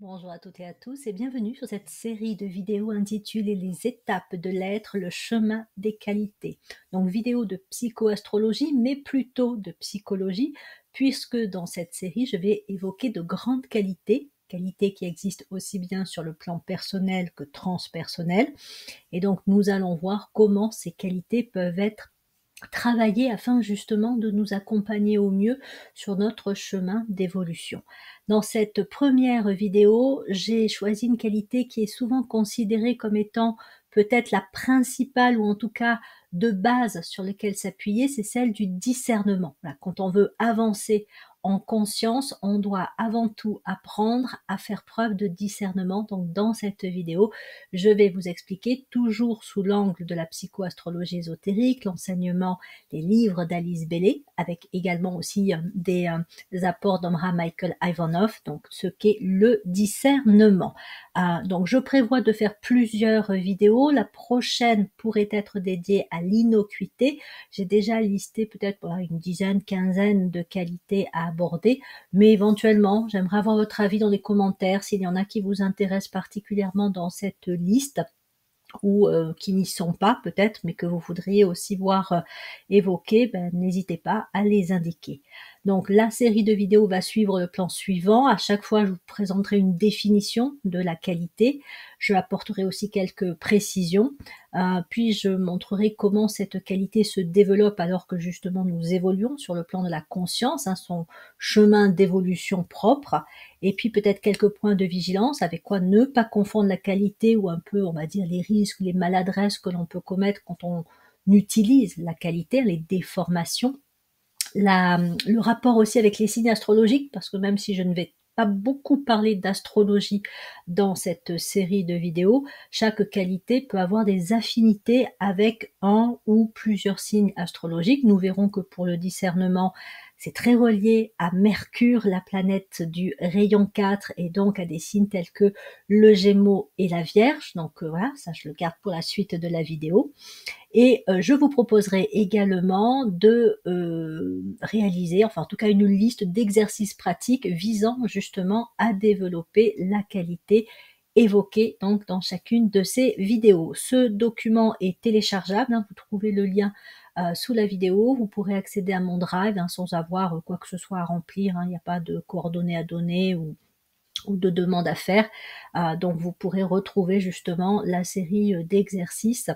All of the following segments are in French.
Bonjour à toutes et à tous et bienvenue sur cette série de vidéos intitulée Les étapes de l'être, le chemin des qualités. Donc vidéo de psychoastrologie mais plutôt de psychologie puisque dans cette série je vais évoquer de grandes qualités, qualités qui existent aussi bien sur le plan personnel que transpersonnel. Et donc nous allons voir comment ces qualités peuvent être travailler afin justement de nous accompagner au mieux sur notre chemin d'évolution. Dans cette première vidéo, j'ai choisi une qualité qui est souvent considérée comme étant peut-être la principale ou en tout cas de base sur laquelle s'appuyer, c'est celle du discernement. Voilà, quand on veut avancer en conscience, on doit avant tout apprendre à faire preuve de discernement. Donc dans cette vidéo, je vais vous expliquer, toujours sous l'angle de la psychoastrologie ésotérique, l'enseignement des livres d'Alice Bailey, avec également aussi des apports d'Omra Michael Ivanov, donc ce qu'est le discernement. Donc je prévois de faire plusieurs vidéos. La prochaine pourrait être dédiée à l'innocuité. J'ai déjà listé peut-être une dizaine, quinzaine de qualités à aborder, mais éventuellement, j'aimerais avoir votre avis dans les commentaires s'il y en a qui vous intéressent particulièrement dans cette liste ou qui n'y sont pas peut-être, mais que vous voudriez aussi voir évoquer, n'hésitez pas à les indiquer. Donc la série de vidéos va suivre le plan suivant. À chaque fois, je vous présenterai une définition de la qualité. Je apporterai aussi quelques précisions. Puis je montrerai comment cette qualité se développe alors que justement nous évoluons sur le plan de la conscience, son chemin d'évolution propre. Et puis peut-être quelques points de vigilance, avec quoi ne pas confondre la qualité ou un peu, on va dire, les risques, les maladresses que l'on peut commettre quand on utilise la qualité, les déformations. Le rapport aussi avec les signes astrologiques, parce que même si je ne vais pas beaucoup parler d'astrologie dans cette série de vidéos, chaque qualité peut avoir des affinités avec un ou plusieurs signes astrologiques. Nous verrons que pour le discernement, c'est très relié à Mercure, la planète du rayon 4, et donc à des signes tels que le Gémeaux et la Vierge. Donc voilà, ça je le garde pour la suite de la vidéo. Et je vous proposerai également de réaliser, enfin en tout cas une liste d'exercices pratiques visant justement à développer la qualité évoquée donc dans chacune de ces vidéos. Ce document est téléchargeable, vous trouvez le lien sous la vidéo, vous pourrez accéder à mon drive sans avoir quoi que ce soit à remplir, il n'y a pas de coordonnées à donner ou de demandes à faire, donc vous pourrez retrouver justement la série d'exercices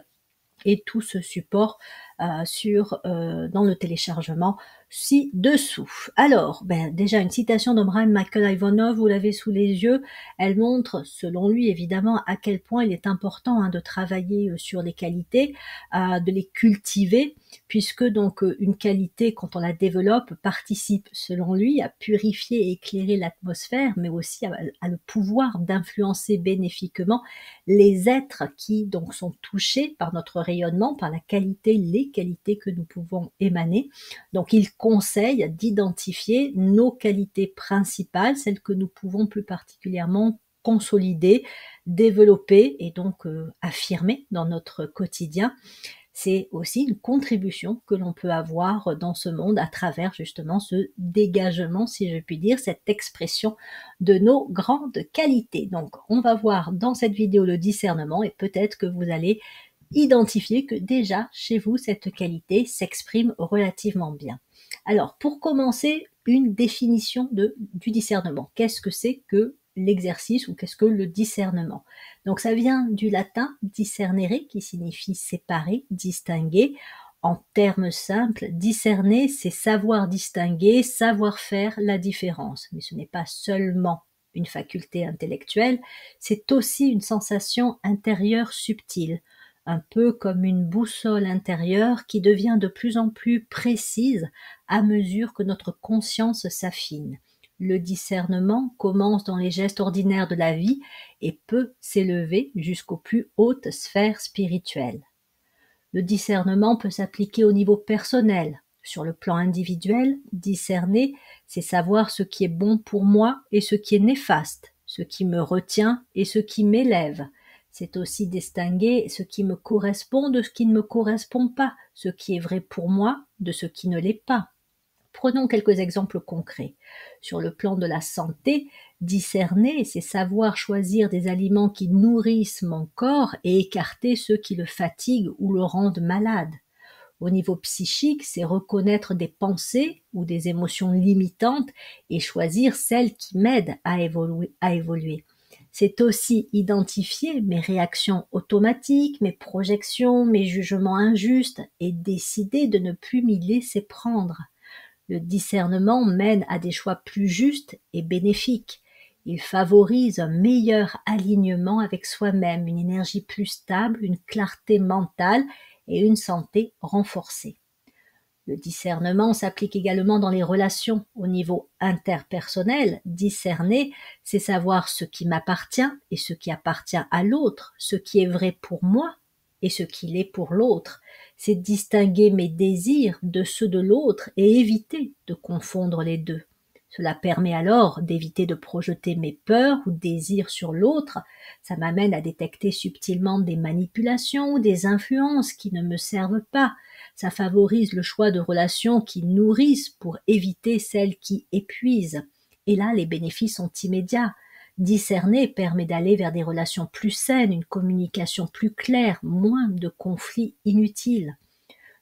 et tout ce support dans le téléchargement ci-dessous. Alors, déjà une citation d'Abraham Michael Ivanov, vous l'avez sous les yeux, elle montre, selon lui évidemment, à quel point il est important de travailler sur les qualités, de les cultiver, puisque donc une qualité, quand on la développe, participe, selon lui, à purifier et éclairer l'atmosphère, mais aussi à le pouvoir d'influencer bénéfiquement les êtres qui donc sont touchés par notre rayonnement, par la qualité, les qualités que nous pouvons émaner. Donc il conseille d'identifier nos qualités principales, celles que nous pouvons plus particulièrement consolider, développer et donc affirmer dans notre quotidien. C'est aussi une contribution que l'on peut avoir dans ce monde à travers justement ce dégagement, si je puis dire, cette expression de nos grandes qualités. Donc on va voir dans cette vidéo le discernement et peut-être que vous allez identifier que déjà chez vous cette qualité s'exprime relativement bien. Alors pour commencer, une définition du discernement. Qu'est-ce que c'est que l'exercice ou qu'est-ce que le discernement? Donc ça vient du latin discernere qui signifie séparer, distinguer. En termes simples, discerner, c'est savoir distinguer, savoir faire la différence. Mais ce n'est pas seulement une faculté intellectuelle, c'est aussi une sensation intérieure subtile, un peu comme une boussole intérieure qui devient de plus en plus précise à mesure que notre conscience s'affine. Le discernement commence dans les gestes ordinaires de la vie et peut s'élever jusqu'aux plus hautes sphères spirituelles. Le discernement peut s'appliquer au niveau personnel. Sur le plan individuel, discerner, c'est savoir ce qui est bon pour moi et ce qui est néfaste, ce qui me retient et ce qui m'élève. C'est aussi distinguer ce qui me correspond de ce qui ne me correspond pas, ce qui est vrai pour moi de ce qui ne l'est pas. Prenons quelques exemples concrets. Sur le plan de la santé, Discerner, c'est savoir choisir des aliments qui nourrissent mon corps et écarter ceux qui le fatiguent ou le rendent malade. Au niveau psychique, c'est reconnaître des pensées ou des émotions limitantes et choisir celles qui m'aident à évoluer. C'est aussi identifier mes réactions automatiques, mes projections, mes jugements injustes et décider de ne plus m'y laisser prendre. Le discernement mène à des choix plus justes et bénéfiques. Il favorise un meilleur alignement avec soi-même, une énergie plus stable, une clarté mentale et une santé renforcée. Le discernement s'applique également dans les relations. Au niveau interpersonnel, discerner, c'est savoir ce qui m'appartient et ce qui appartient à l'autre, ce qui est vrai pour moi et ce qui l'est pour l'autre. C'est distinguer mes désirs de ceux de l'autre et éviter de confondre les deux. Cela permet alors d'éviter de projeter mes peurs ou désirs sur l'autre. Ça m'amène à détecter subtilement des manipulations ou des influences qui ne me servent pas. Ça favorise le choix de relations qui nourrissent pour éviter celles qui épuisent. Et là, les bénéfices sont immédiats. Discerner permet d'aller vers des relations plus saines, une communication plus claire, moins de conflits inutiles.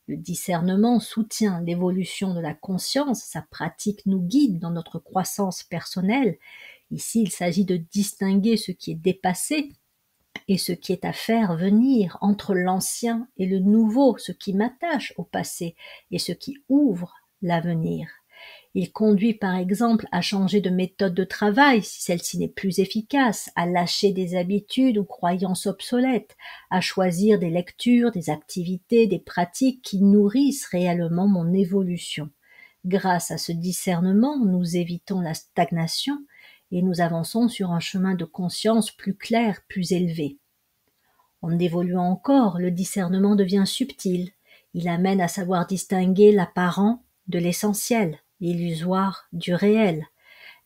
Le discernement soutient l'évolution de la conscience, sa pratique nous guide dans notre croissance personnelle. Ici, il s'agit de distinguer ce qui est dépassé et ce qui est à faire venir, entre l'ancien et le nouveau, ce qui m'attache au passé et ce qui ouvre l'avenir. Il conduit par exemple à changer de méthode de travail si celle-ci n'est plus efficace, à lâcher des habitudes ou croyances obsolètes, à choisir des lectures, des activités, des pratiques qui nourrissent réellement mon évolution. Grâce à ce discernement, nous évitons la stagnation et nous avançons sur un chemin de conscience plus clair, plus élevé. En évoluant encore, le discernement devient subtil. Il amène à savoir distinguer l'apparent de l'essentiel, l'illusoire du réel.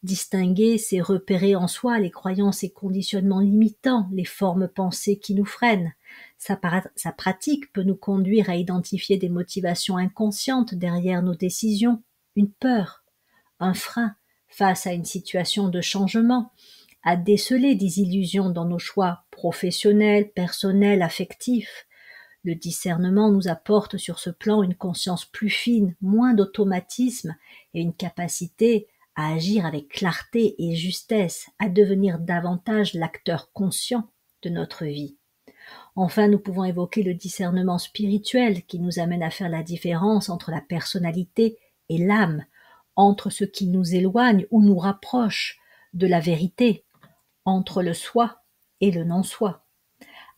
Distinguer, c'est repérer en soi les croyances et conditionnements limitants, les formes pensées qui nous freinent. Sa pratique peut nous conduire à identifier des motivations inconscientes derrière nos décisions, une peur, un frein face à une situation de changement, à déceler des illusions dans nos choix professionnels, personnels, affectifs. Le discernement nous apporte sur ce plan une conscience plus fine, moins d'automatisme et une capacité à agir avec clarté et justesse, à devenir davantage l'acteur conscient de notre vie. Enfin, nous pouvons évoquer le discernement spirituel qui nous amène à faire la différence entre la personnalité et l'âme, entre ce qui nous éloigne ou nous rapproche de la vérité, entre le soi et le non-soi.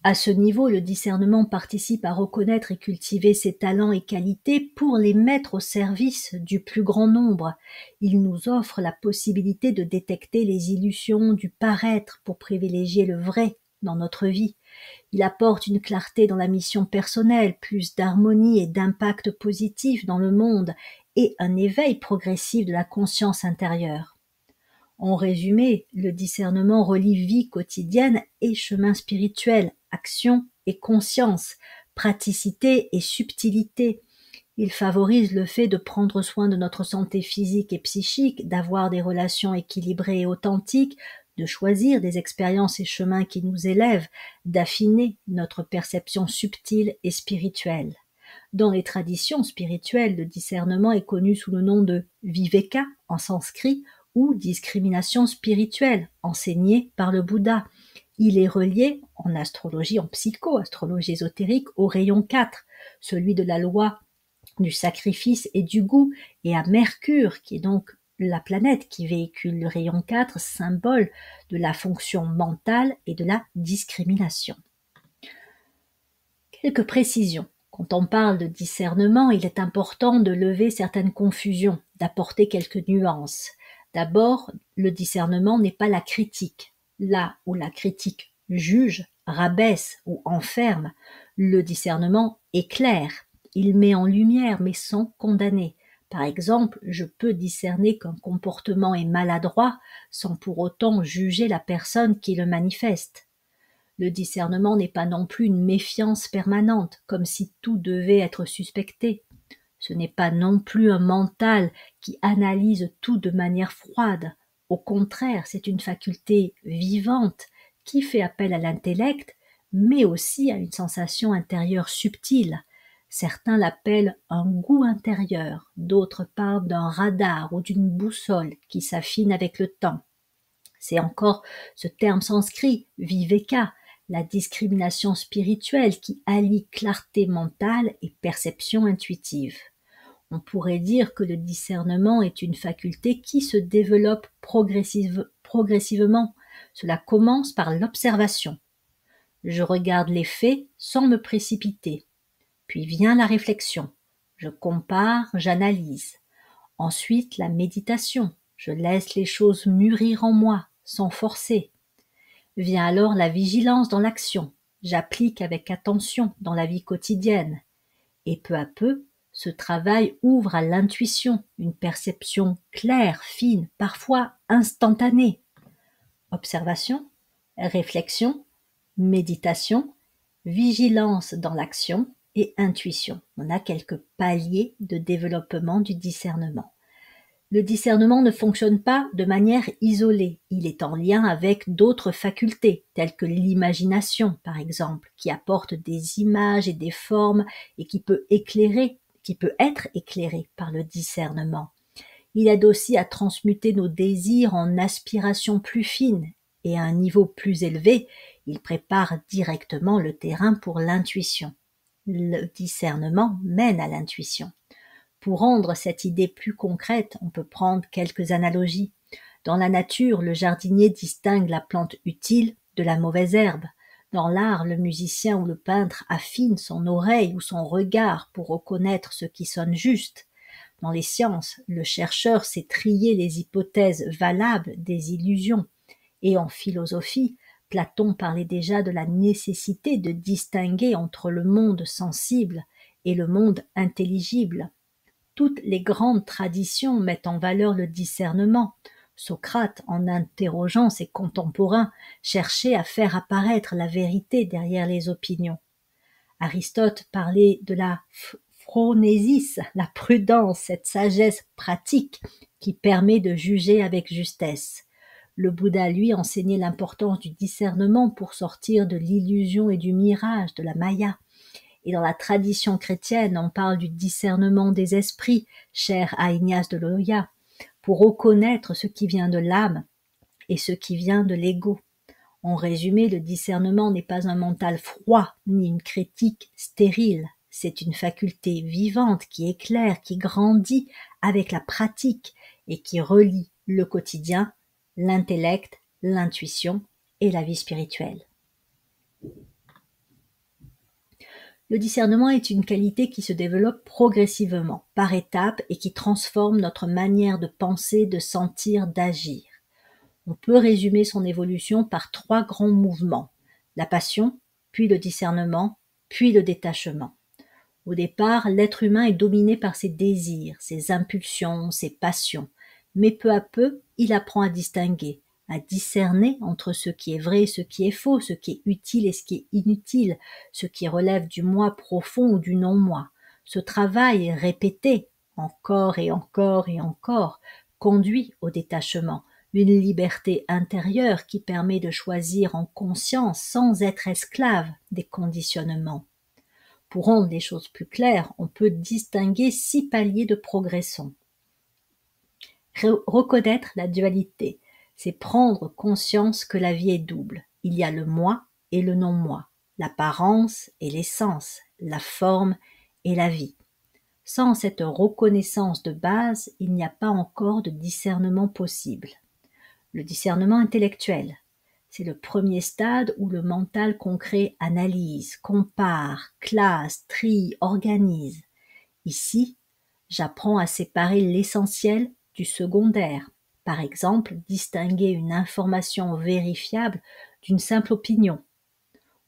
À ce niveau, le discernement participe à reconnaître et cultiver ses talents et qualités pour les mettre au service du plus grand nombre. Il nous offre la possibilité de détecter les illusions du paraître pour privilégier le vrai dans notre vie. Il apporte une clarté dans la mission personnelle, plus d'harmonie et d'impact positif dans le monde et un éveil progressif de la conscience intérieure. En résumé, le discernement relie vie quotidienne et chemin spirituel, action et conscience, praticité et subtilité. Il favorise le fait de prendre soin de notre santé physique et psychique, d'avoir des relations équilibrées et authentiques, de choisir des expériences et chemins qui nous élèvent, d'affiner notre perception subtile et spirituelle. Dans les traditions spirituelles, le discernement est connu sous le nom de viveka en sanskrit ou discrimination spirituelle, enseignée par le Bouddha. Il est relié en astrologie, en psycho-astrologie ésotérique, au rayon 4, celui de la loi du sacrifice et du goût, et à Mercure, qui est donc la planète qui véhicule le rayon 4, symbole de la fonction mentale et de la discrimination. Quelques précisions. Quand on parle de discernement, il est important de lever certaines confusions, d'apporter quelques nuances. D'abord, le discernement n'est pas la critique. Là où la critique juge, rabaisse ou enferme, le discernement est clair. Il met en lumière mais sans condamner. Par exemple, je peux discerner qu'un comportement est maladroit sans pour autant juger la personne qui le manifeste. Le discernement n'est pas non plus une méfiance permanente, comme si tout devait être suspecté. Ce n'est pas non plus un mental qui analyse tout de manière froide. Au contraire, c'est une faculté vivante qui fait appel à l'intellect, mais aussi à une sensation intérieure subtile. Certains l'appellent un goût intérieur, d'autres parlent d'un radar ou d'une boussole qui s'affine avec le temps. C'est encore ce terme sanskrit, viveka, la discrimination spirituelle qui allie clarté mentale et perception intuitive. On pourrait dire que le discernement est une faculté qui se développe progressivement. Cela commence par l'observation. Je regarde les faits sans me précipiter. Puis vient la réflexion. Je compare, j'analyse. Ensuite, la méditation. Je laisse les choses mûrir en moi, sans forcer. Vient alors la vigilance dans l'action. J'applique avec attention dans la vie quotidienne. Et peu à peu, ce travail ouvre à l'intuition, une perception claire, fine, parfois instantanée. Observation, réflexion, méditation, vigilance dans l'action et intuition. On a quelques paliers de développement du discernement. Le discernement ne fonctionne pas de manière isolée. Il est en lien avec d'autres facultés, telles que l'imagination, par exemple, qui apporte des images et des formes et qui peut être éclairé par le discernement. Il aide aussi à transmuter nos désirs en aspirations plus fines et à un niveau plus élevé, il prépare directement le terrain pour l'intuition. Le discernement mène à l'intuition. Pour rendre cette idée plus concrète, on peut prendre quelques analogies. Dans la nature, le jardinier distingue la plante utile de la mauvaise herbe. Dans l'art, le musicien ou le peintre affine son oreille ou son regard pour reconnaître ce qui sonne juste. Dans les sciences, le chercheur sait trier les hypothèses valables des illusions. Et en philosophie, Platon parlait déjà de la nécessité de distinguer entre le monde sensible et le monde intelligible. Toutes les grandes traditions mettent en valeur le discernement. Socrate, en interrogeant ses contemporains, cherchait à faire apparaître la vérité derrière les opinions. Aristote parlait de la phronésis, la prudence, cette sagesse pratique qui permet de juger avec justesse. Le Bouddha, lui, enseignait l'importance du discernement pour sortir de l'illusion et du mirage, de la maya. Et dans la tradition chrétienne, on parle du discernement des esprits, cher à Ignace de Loyola, pour reconnaître ce qui vient de l'âme et ce qui vient de l'ego. En résumé, le discernement n'est pas un mental froid, ni une critique stérile. C'est une faculté vivante qui éclaire, qui grandit avec la pratique et qui relie le quotidien, l'intellect, l'intuition et la vie spirituelle. Le discernement est une qualité qui se développe progressivement, par étapes, et qui transforme notre manière de penser, de sentir, d'agir. On peut résumer son évolution par 3 grands mouvements, la passion, puis le discernement, puis le détachement. Au départ, l'être humain est dominé par ses désirs, ses impulsions, ses passions, mais peu à peu, il apprend à distinguer, à discerner entre ce qui est vrai et ce qui est faux, ce qui est utile et ce qui est inutile, ce qui relève du moi profond ou du non-moi. Ce travail répété, encore et encore et encore, conduit au détachement, une liberté intérieure qui permet de choisir en conscience sans être esclave des conditionnements. Pour rendre les choses plus claires, on peut distinguer 6 paliers de progression. Reconnaître la dualité, c'est prendre conscience que la vie est double. Il y a le moi et le non-moi, l'apparence et l'essence, la forme et la vie. Sans cette reconnaissance de base, il n'y a pas encore de discernement possible. Le discernement intellectuel, c'est le premier stade où le mental concret analyse, compare, classe, trie, organise. Ici, j'apprends à séparer l'essentiel du secondaire. Par exemple, distinguer une information vérifiable d'une simple opinion.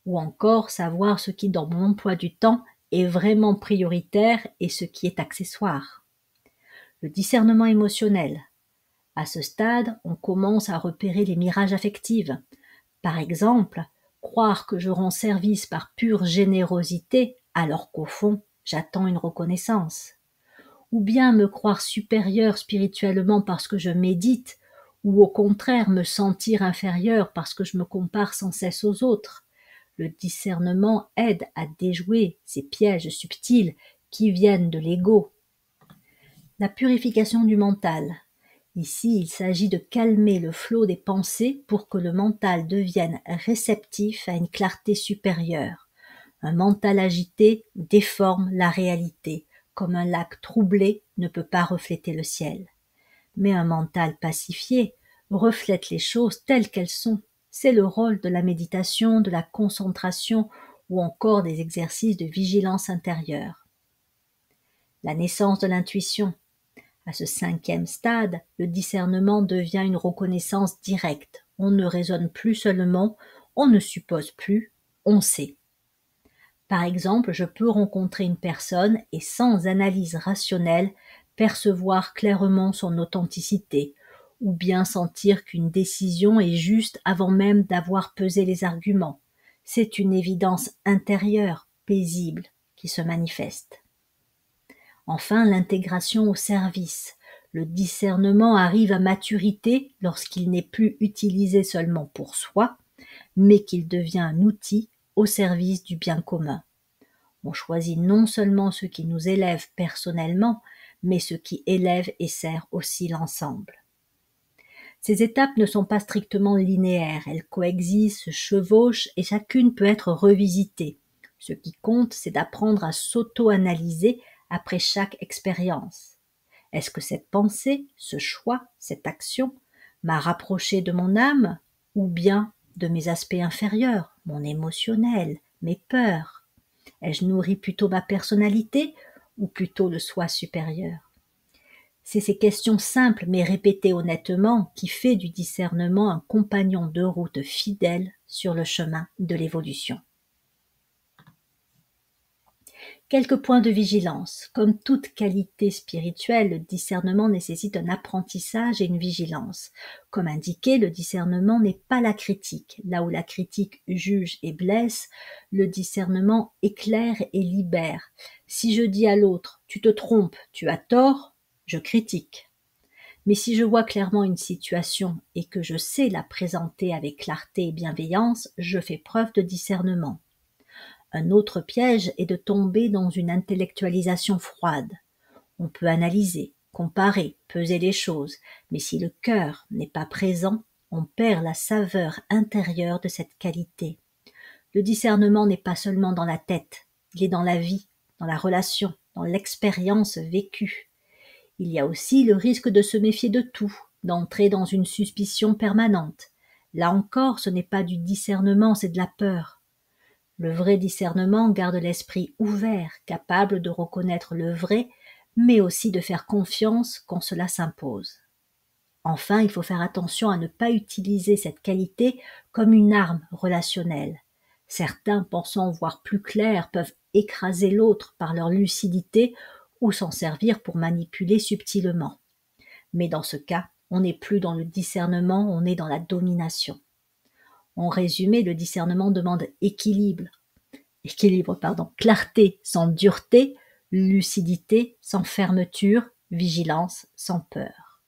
Ou encore savoir ce qui, dans mon emploi du temps, est vraiment prioritaire et ce qui est accessoire. Le discernement émotionnel. À ce stade, on commence à repérer les mirages affectifs. Par exemple, croire que je rends service par pure générosité alors qu'au fond, j'attends une reconnaissance. Ou bien me croire supérieur spirituellement parce que je médite, ou au contraire me sentir inférieur parce que je me compare sans cesse aux autres. Le discernement aide à déjouer ces pièges subtils qui viennent de l'ego. La purification du mental. Ici, il s'agit de calmer le flot des pensées pour que le mental devienne réceptif à une clarté supérieure. Un mental agité déforme la réalité, comme un lac troublé ne peut pas refléter le ciel. Mais un mental pacifié reflète les choses telles qu'elles sont. C'est le rôle de la méditation, de la concentration ou encore des exercices de vigilance intérieure. La naissance de l'intuition. À ce 5e stade, le discernement devient une reconnaissance directe. On ne raisonne plus seulement, on ne suppose plus, on sait. Par exemple, je peux rencontrer une personne et sans analyse rationnelle, percevoir clairement son authenticité, ou bien sentir qu'une décision est juste avant même d'avoir pesé les arguments. C'est une évidence intérieure, paisible, qui se manifeste. Enfin, l'intégration au service. Le discernement arrive à maturité lorsqu'il n'est plus utilisé seulement pour soi, mais qu'il devient un outil au service du bien commun. On choisit non seulement ce qui nous élève personnellement, mais ce qui élève et sert aussi l'ensemble. Ces étapes ne sont pas strictement linéaires, elles coexistent, se chevauchent et chacune peut être revisitée. Ce qui compte, c'est d'apprendre à s'auto-analyser après chaque expérience. Est-ce que cette pensée, ce choix, cette action m'a rapproché de mon âme ou bien de mes aspects inférieurs, mon émotionnel, mes peurs? Ai-je nourri plutôt ma personnalité ou plutôt le soi supérieur? C'est ces questions simples mais répétées honnêtement qui fait du discernement un compagnon de route fidèle sur le chemin de l'évolution. Quelques points de vigilance. Comme toute qualité spirituelle, le discernement nécessite un apprentissage et une vigilance. Comme indiqué, le discernement n'est pas la critique. Là où la critique juge et blesse, le discernement éclaire et libère. Si je dis à l'autre « tu te trompes, tu as tort », je critique. Mais si je vois clairement une situation et que je sais la présenter avec clarté et bienveillance, je fais preuve de discernement. Un autre piège est de tomber dans une intellectualisation froide. On peut analyser, comparer, peser les choses, mais si le cœur n'est pas présent, on perd la saveur intérieure de cette qualité. Le discernement n'est pas seulement dans la tête, il est dans la vie, dans la relation, dans l'expérience vécue. Il y a aussi le risque de se méfier de tout, d'entrer dans une suspicion permanente. Là encore, ce n'est pas du discernement, c'est de la peur. Le vrai discernement garde l'esprit ouvert, capable de reconnaître le vrai, mais aussi de faire confiance quand cela s'impose. Enfin, il faut faire attention à ne pas utiliser cette qualité comme une arme relationnelle. Certains, pensant voir plus clair, peuvent écraser l'autre par leur lucidité ou s'en servir pour manipuler subtilement. Mais dans ce cas, on n'est plus dans le discernement, on est dans la domination. En résumé, le discernement demande équilibre, clarté sans dureté, lucidité sans fermeture, vigilance sans peur.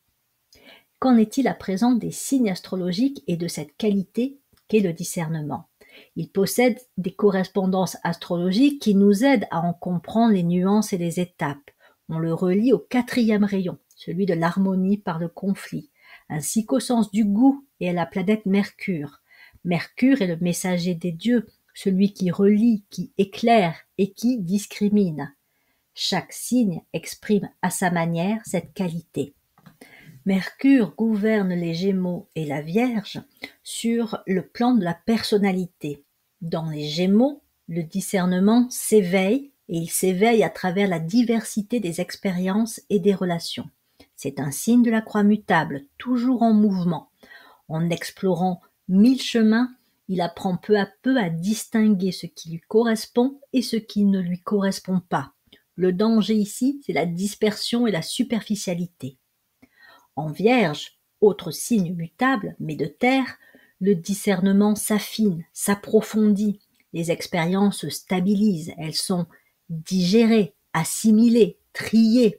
Qu'en est-il à présent des signes astrologiques et de cette qualité qu'est le discernement? Il possède des correspondances astrologiques qui nous aident à en comprendre les nuances et les étapes. On le relie au 4e rayon, celui de l'harmonie par le conflit, ainsi qu'au sens du goût et à la planète Mercure. Mercure est le messager des dieux, celui qui relie, qui éclaire et qui discrimine. Chaque signe exprime à sa manière cette qualité. Mercure gouverne les Gémeaux et la Vierge sur le plan de la personnalité. Dans les Gémeaux, le discernement s'éveille et il s'éveille à travers la diversité des expériences et des relations. C'est un signe de la croix mutable, toujours en mouvement. En explorant 1000 chemins, il apprend peu à peu à distinguer ce qui lui correspond et ce qui ne lui correspond pas. Le danger ici, c'est la dispersion et la superficialité. En Vierge, autre signe mutable, mais de terre, le discernement s'affine, s'approfondit, les expériences se stabilisent, elles sont digérées, assimilées, triées.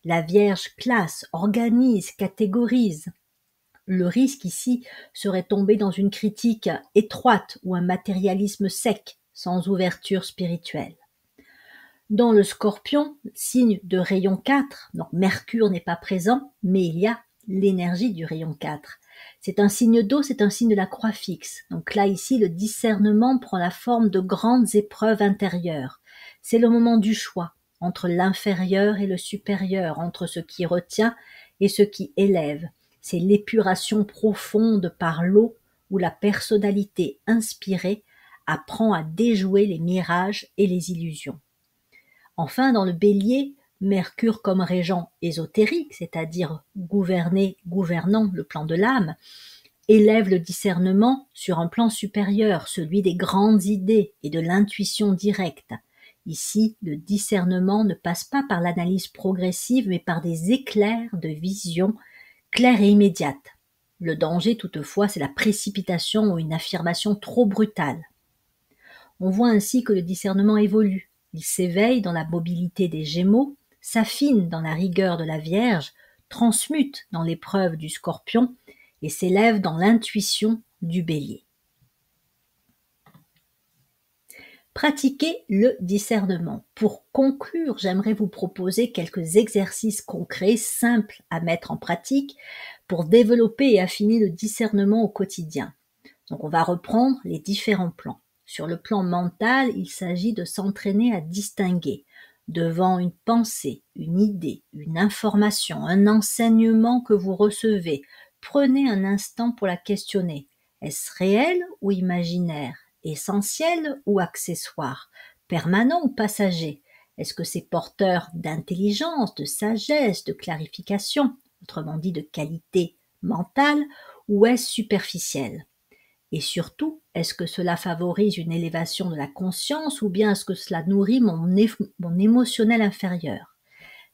La Vierge classe, organise, catégorise. Le risque ici serait tomber dans une critique étroite ou un matérialisme sec, sans ouverture spirituelle. Dans le Scorpion, signe de rayon 4, donc Mercure n'est pas présent, mais il y a l'énergie du rayon 4. C'est un signe d'eau, c'est un signe de la croix fixe. Donc là, ici, le discernement prend la forme de grandes épreuves intérieures. C'est le moment du choix entre l'inférieur et le supérieur, entre ce qui retient et ce qui élève. C'est l'épuration profonde par l'eau où la personnalité inspirée apprend à déjouer les mirages et les illusions. Enfin, dans le Bélier, Mercure comme régent ésotérique, c'est-à-dire gouvernant le plan de l'âme, élève le discernement sur un plan supérieur, celui des grandes idées et de l'intuition directe. Ici, le discernement ne passe pas par l'analyse progressive, mais par des éclairs de vision claire et immédiate. Le danger, toutefois, c'est la précipitation ou une affirmation trop brutale. On voit ainsi que le discernement évolue. Il s'éveille dans la mobilité des Gémeaux, s'affine dans la rigueur de la Vierge, transmute dans l'épreuve du Scorpion et s'élève dans l'intuition du Bélier. Pratiquez le discernement. Pour conclure, j'aimerais vous proposer quelques exercices concrets, simples à mettre en pratique pour développer et affiner le discernement au quotidien. Donc on va reprendre les différents plans. Sur le plan mental, il s'agit de s'entraîner à distinguer devant une pensée, une idée, une information, un enseignement que vous recevez. Prenez un instant pour la questionner. Est-ce réel ou imaginaire? Essentiel ou accessoire? Permanent ou passager? Est-ce que c'est porteur d'intelligence, de sagesse, de clarification, autrement dit de qualité mentale, ou est-ce superficiel? Et surtout, est-ce que cela favorise une élévation de la conscience ou bien est-ce que cela nourrit mon émotionnel inférieur?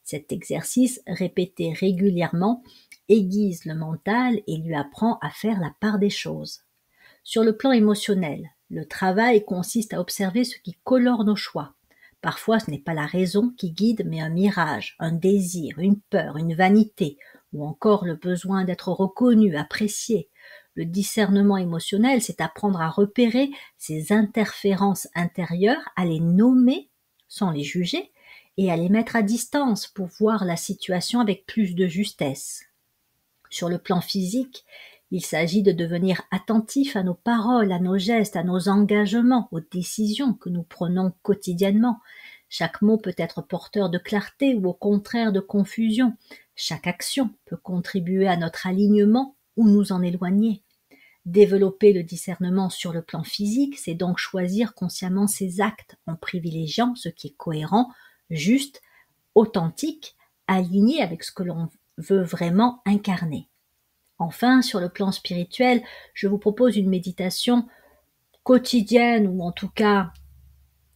Cet exercice, répété régulièrement, aiguise le mental et lui apprend à faire la part des choses. Sur le plan émotionnel, le travail consiste à observer ce qui colore nos choix. Parfois, ce n'est pas la raison qui guide, mais un mirage, un désir, une peur, une vanité, ou encore le besoin d'être reconnu, apprécié. Le discernement émotionnel, c'est apprendre à repérer ces interférences intérieures, à les nommer sans les juger et à les mettre à distance pour voir la situation avec plus de justesse. Sur le plan physique, il s'agit de devenir attentif à nos paroles, à nos gestes, à nos engagements, aux décisions que nous prenons quotidiennement. Chaque mot peut être porteur de clarté ou au contraire de confusion. Chaque action peut contribuer à notre alignement ou nous en éloigner. Développer le discernement sur le plan physique, c'est donc choisir consciemment ses actes en privilégiant ce qui est cohérent, juste, authentique, aligné avec ce que l'on veut vraiment incarner. Enfin, sur le plan spirituel, je vous propose une méditation quotidienne ou en tout cas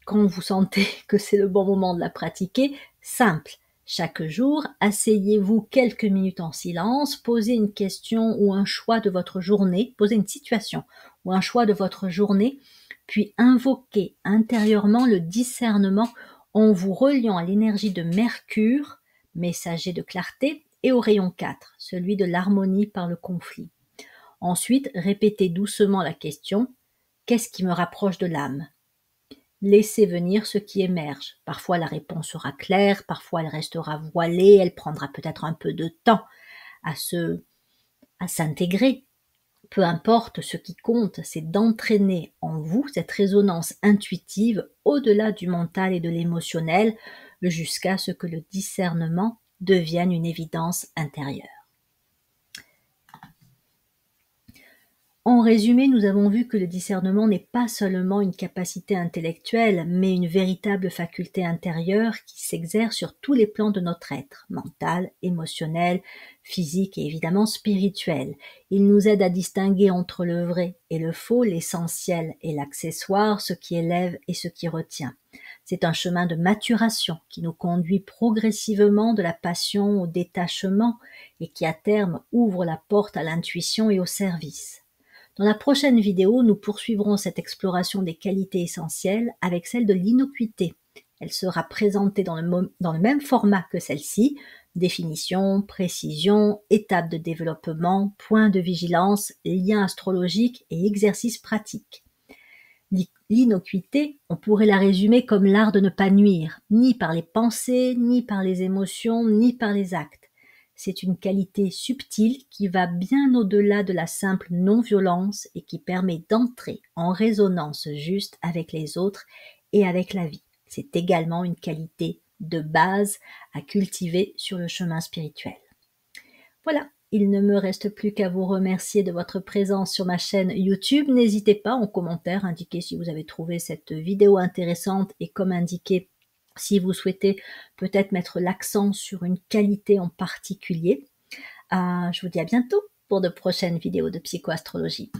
quand vous sentez que c'est le bon moment de la pratiquer, simple. Chaque jour, asseyez-vous quelques minutes en silence, posez une question ou un choix de votre journée, posez une situation ou un choix de votre journée, puis invoquez intérieurement le discernement en vous reliant à l'énergie de Mercure, messager de clarté, et au rayon 4, celui de l'harmonie par le conflit. Ensuite, répétez doucement la question « Qu'est-ce qui me rapproche de l'âme ?» Laissez venir ce qui émerge. Parfois la réponse sera claire, parfois elle restera voilée, elle prendra peut-être un peu de temps à s'intégrer. Peu importe, ce qui compte, c'est d'entraîner en vous cette résonance intuitive au-delà du mental et de l'émotionnel jusqu'à ce que le discernement devienne une évidence intérieure. En résumé, nous avons vu que le discernement n'est pas seulement une capacité intellectuelle, mais une véritable faculté intérieure qui s'exerce sur tous les plans de notre être, mental, émotionnel, physique et évidemment spirituel. Il nous aide à distinguer entre le vrai et le faux, l'essentiel et l'accessoire, ce qui élève et ce qui retient. C'est un chemin de maturation qui nous conduit progressivement de la passion au détachement et qui à terme ouvre la porte à l'intuition et au service. Dans la prochaine vidéo, nous poursuivrons cette exploration des qualités essentielles avec celle de l'innocuité. Elle sera présentée dans le même format que celle-ci, Définition, précision, étapes de développement, points de vigilance, liens astrologiques et exercices pratiques. L'innocuité, on pourrait la résumer comme l'art de ne pas nuire, ni par les pensées, ni par les émotions, ni par les actes. C'est une qualité subtile qui va bien au-delà de la simple non-violence et qui permet d'entrer en résonance juste avec les autres et avec la vie. C'est également une qualité de base à cultiver sur le chemin spirituel. Voilà, il ne me reste plus qu'à vous remercier de votre présence sur ma chaîne YouTube. N'hésitez pas en commentaire à indiquer si vous avez trouvé cette vidéo intéressante et comme indiqué, si vous souhaitez peut-être mettre l'accent sur une qualité en particulier. Je vous dis à bientôt pour de prochaines vidéos de psychoastrologie.